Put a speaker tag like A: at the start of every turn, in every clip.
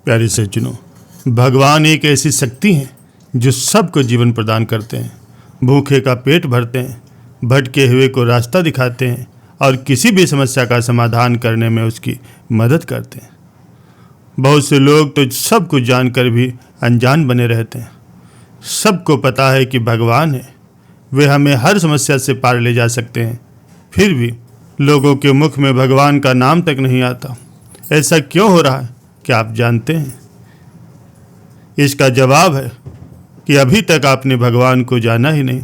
A: प्यारे सज्जनों, भगवान एक ऐसी शक्ति है जो सबको जीवन प्रदान करते हैं, भूखे का पेट भरते हैं, भटके हुए को रास्ता दिखाते हैं और किसी भी समस्या का समाधान करने में उसकी मदद करते हैं। बहुत से लोग तो सब कुछ जानकर भी अनजान बने रहते हैं। सबको पता है कि भगवान है, वे हमें हर समस्या से पार ले जा सकते हैं, फिर भी लोगों के मुख में भगवान का नाम तक नहीं आता। ऐसा क्यों हो रहा है, क्या आप जानते हैं? इसका जवाब है कि अभी तक आपने भगवान को जाना ही नहीं।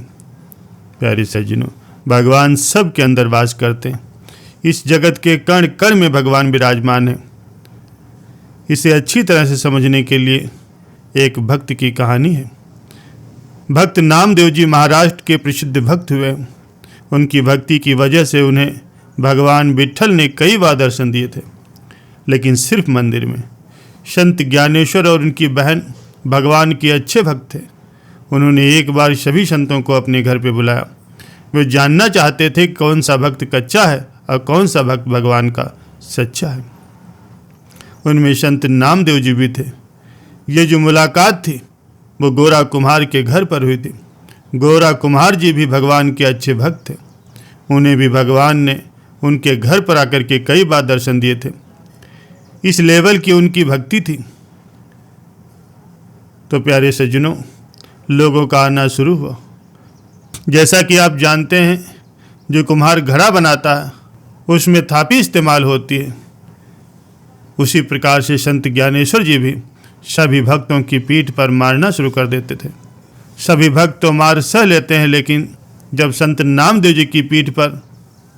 A: प्यारे सज्जनों, भगवान सबके अंदर वास करते हैं। इस जगत के कण कण में भगवान विराजमान है। इसे अच्छी तरह से समझने के लिए एक भक्त की कहानी है। भक्त नामदेव जी महाराष्ट्र के प्रसिद्ध भक्त हुए। उनकी भक्ति की वजह से उन्हें भगवान विट्ठल ने कई बार दर्शन दिए थे, लेकिन सिर्फ मंदिर में। संत ज्ञानेश्वर और उनकी बहन भगवान के अच्छे भक्त थे। उन्होंने एक बार सभी संतों को अपने घर पे बुलाया। वे जानना चाहते थे कौन सा भक्त कच्चा है और कौन सा भक्त भगवान का सच्चा है। उनमें संत नामदेव जी भी थे। ये जो मुलाकात थी वो गोरा कुम्हार के घर पर हुई थी। गोरा कुम्हार जी भी भगवान के अच्छे भक्त थे। उन्हें भी भगवान ने उनके घर पर आकर के कई बार दर्शन दिए थे। इस लेवल की उनकी भक्ति थी। तो प्यारे सज्जनों, लोगों का आना शुरू हुआ। जैसा कि आप जानते हैं, जो कुम्हार घड़ा बनाता है उसमें थापी इस्तेमाल होती है। उसी प्रकार से संत ज्ञानेश्वर जी भी सभी भक्तों की पीठ पर मारना शुरू कर देते थे। सभी भक्त तो मार सह लेते हैं, लेकिन जब संत नामदेव जी की पीठ पर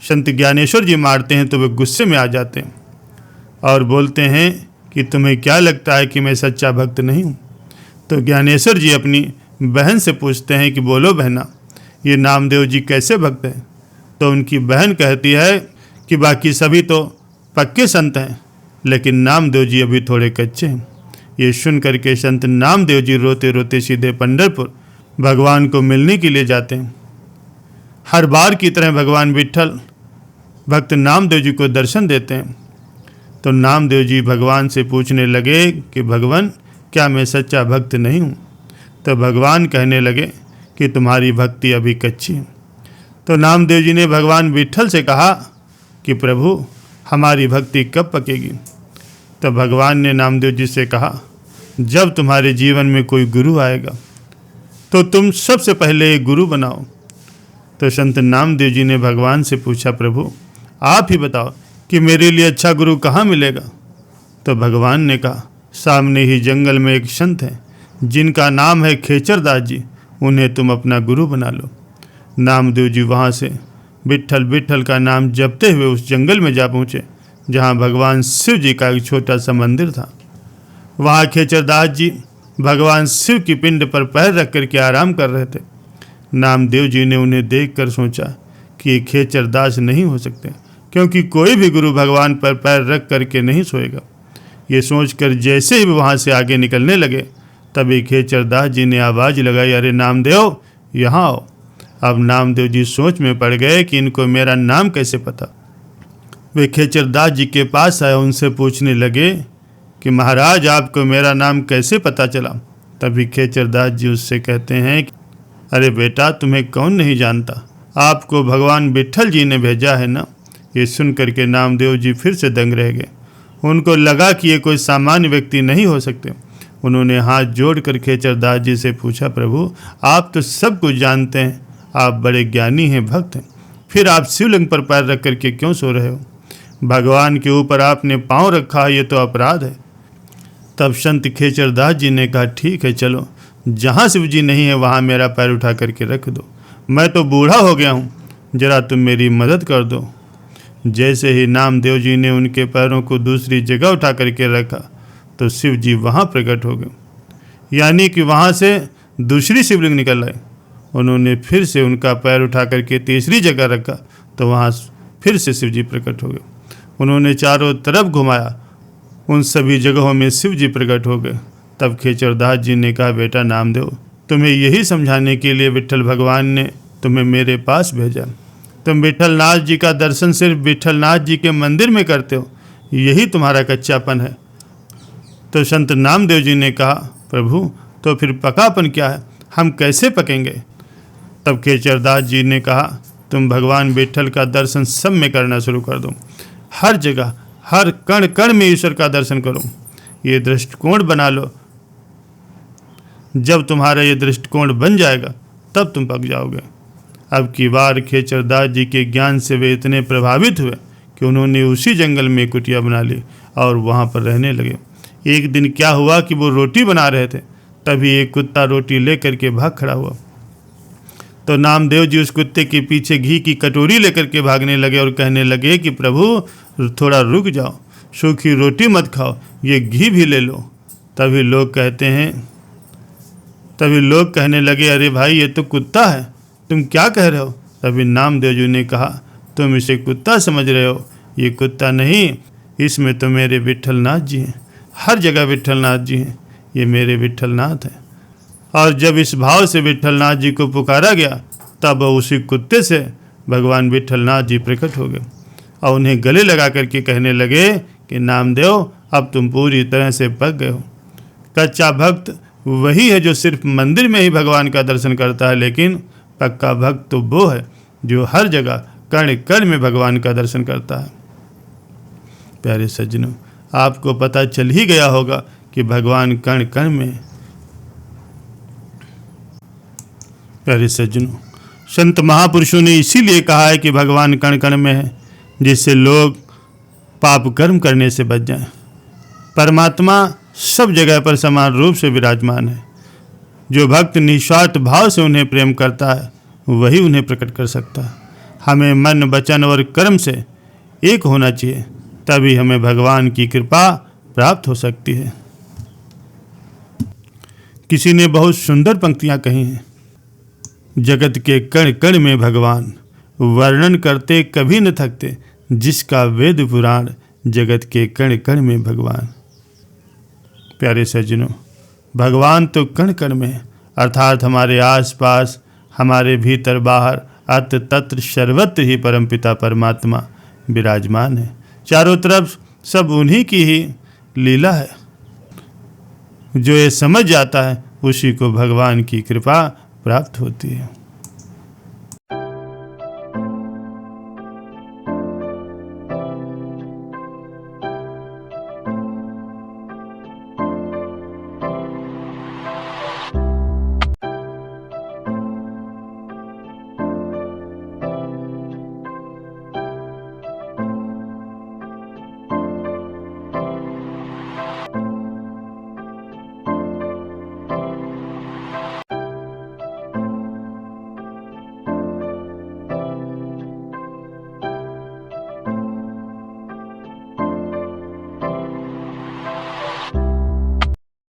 A: संत ज्ञानेश्वर जी मारते हैं तो वे गुस्से में आ जाते हैं और बोलते हैं कि तुम्हें क्या लगता है कि मैं सच्चा भक्त नहीं हूँ? तो ज्ञानेश्वर जी अपनी बहन से पूछते हैं कि बोलो बहना, ये नामदेव जी कैसे भक्त हैं? तो उनकी बहन कहती है कि बाकी सभी तो पक्के संत हैं, लेकिन नामदेव जी अभी थोड़े कच्चे हैं। ये सुन करके संत नामदेव जी रोते रोते सीधे पंढरपुर भगवान को मिलने के लिए जाते हैं। हर बार की तरह भगवान विट्ठल भक्त नामदेव जी को दर्शन देते हैं। तो नामदेव जी भगवान से पूछने लगे कि भगवान, क्या मैं सच्चा भक्त नहीं हूँ? तो भगवान कहने लगे कि तुम्हारी भक्ति अभी कच्ची है। तो नामदेव जी ने भगवान विट्ठल से कहा कि प्रभु, हमारी भक्ति कब पकेगी? तो भगवान ने नामदेव जी से कहा, जब तुम्हारे जीवन में कोई गुरु आएगा तो तुम सबसे पहले एक गुरु बनाओ। तो संत नामदेव जी ने भगवान से पूछा, प्रभु आप ही बताओ कि मेरे लिए अच्छा गुरु कहाँ मिलेगा? तो भगवान ने कहा, सामने ही जंगल में एक संत है जिनका नाम है खेचरदास जी, उन्हें तुम अपना गुरु बना लो। नामदेव जी वहाँ से विट्ठल विट्ठल का नाम जपते हुए उस जंगल में जा पहुँचे जहाँ भगवान शिव जी का एक छोटा सा मंदिर था। वहाँ खेचरदास जी भगवान शिव की पिंड पर पैर रख कर के आराम कर रहे थे। नामदेव जी ने उन्हें देखकर सोचा कि ये खेचरदास नहीं हो सकते, क्योंकि कोई भी गुरु भगवान पर पैर रख करके नहीं सोएगा। ये सोचकर जैसे ही वहाँ से आगे निकलने लगे, तभी खेचरदास जी ने आवाज़ लगाई, अरे नामदेव, यहाँ आओ। अब नामदेव जी सोच में पड़ गए कि इनको मेरा नाम कैसे पता। वे खेचरदास जी के पास आए, उनसे पूछने लगे कि महाराज, आपको मेरा नाम कैसे पता चला? तभी खेचरदास जी उससे कहते हैं, अरे बेटा, तुम्हें कौन नहीं जानता, आपको भगवान विट्ठल जी ने भेजा है ना। ये सुन करके नामदेव जी फिर से दंग रह गए। उनको लगा कि ये कोई सामान्य व्यक्ति नहीं हो सकते। उन्होंने हाथ जोड़कर खेचरदास जी से पूछा, प्रभु आप तो सब कुछ जानते हैं, आप बड़े ज्ञानी हैं, भक्त हैं, फिर आप शिवलिंग पर पैर रख करके क्यों सो रहे हो? भगवान के ऊपर आपने पाँव रखा, ये तो अपराध है। तब संत खेचरदास जी ने कहा, ठीक है, चलो, जहाँ शिव जी नहीं है वहाँ मेरा पैर उठा करके रख दो। मैं तो बूढ़ा हो गया हूँ, जरा तुम मेरी मदद कर दो। जैसे ही नामदेव जी ने उनके पैरों को दूसरी जगह उठा करके रखा तो शिव जी वहाँ प्रकट हो गए, यानी कि वहाँ से दूसरी शिवलिंग निकल आई। उन्होंने फिर से उनका पैर उठा करके तीसरी जगह रखा तो वहाँ फिर से शिव जी प्रकट हो गए। उन्होंने चारों तरफ घुमाया, उन सभी जगहों में शिव जी प्रकट हो गए। तब खेचरदास जी ने कहा, बेटा नामदेव, तुम्हें यही समझाने के लिए विट्ठल भगवान ने तुम्हें मेरे पास भेजा। तुम विट्ठलनाथ जी का दर्शन सिर्फ विट्ठलनाथ जी के मंदिर में करते हो, यही तुम्हारा कच्चापन है। तो संत नामदेव जी ने कहा, प्रभु तो फिर पकापन क्या है, हम कैसे पकेंगे? तब खेचरदास जी ने कहा, तुम भगवान विट्ठल का दर्शन सब में करना शुरू कर दो। हर जगह, हर कण कण में ईश्वर का दर्शन करो। ये दृष्टिकोण बना लो। जब तुम्हारा ये दृष्टिकोण बन जाएगा तब तुम पक जाओगे। अब की बार खेचरदास जी के ज्ञान से वे इतने प्रभावित हुए कि उन्होंने उसी जंगल में कुटिया बना ली और वहाँ पर रहने लगे। एक दिन क्या हुआ कि वो रोटी बना रहे थे, तभी एक कुत्ता रोटी लेकर के भाग खड़ा हुआ। तो नामदेव जी उस कुत्ते के पीछे घी की कटोरी लेकर के भागने लगे और कहने लगे कि प्रभु थोड़ा रुक जाओ, सूखी रोटी मत खाओ, ये घी भी ले लो। तभी लोग कहने लगे, अरे भाई ये तो कुत्ता है, तुम क्या कह रहे हो? तभी नामदेव जी ने कहा, तुम इसे कुत्ता समझ रहे हो, ये कुत्ता नहीं, इसमें तो मेरे विट्ठलनाथ जी हैं। हर जगह विट्ठलनाथ जी हैं, ये मेरे विट्ठलनाथ हैं। और जब इस भाव से विट्ठलनाथ जी को पुकारा गया तब उसी कुत्ते से भगवान विट्ठलनाथ जी प्रकट हो गए और उन्हें गले लगा करके कहने लगे कि नामदेव अब तुम पूरी तरह से पक गए हो। कच्चा भक्त वही है जो सिर्फ मंदिर में ही भगवान का दर्शन करता है, लेकिन पक्का भक्त तो वो है जो हर जगह कण कण में भगवान का दर्शन करता है। प्यारे सज्जनों, आपको पता चल ही गया होगा कि भगवान कण कण में। प्यारे सज्जनों, संत महापुरुषों ने इसीलिए कहा है कि भगवान कण कण में है, जिससे लोग पाप कर्म करने से बच जाएं। परमात्मा सब जगह पर समान रूप से विराजमान है। जो भक्त निस्वार्थ भाव से उन्हें प्रेम करता है वही उन्हें प्रकट कर सकता है। हमें मन, वचन और कर्म से एक होना चाहिए, तभी हमें भगवान की कृपा प्राप्त हो सकती है। किसी ने बहुत सुंदर पंक्तियां कही हैं, जगत के कण कण में भगवान, वर्णन करते कभी न थकते, जिसका वेद पुराण, जगत के कण कण में भगवान। प्यारे सज्जनों, भगवान तो कण कण में, अर्थात हमारे आसपास, हमारे भीतर बाहर, अत्र तत्र सर्वत्र ही परमपिता परमात्मा विराजमान है। चारों तरफ सब उन्हीं की ही लीला है। जो ये समझ जाता है उसी को भगवान की कृपा प्राप्त होती है।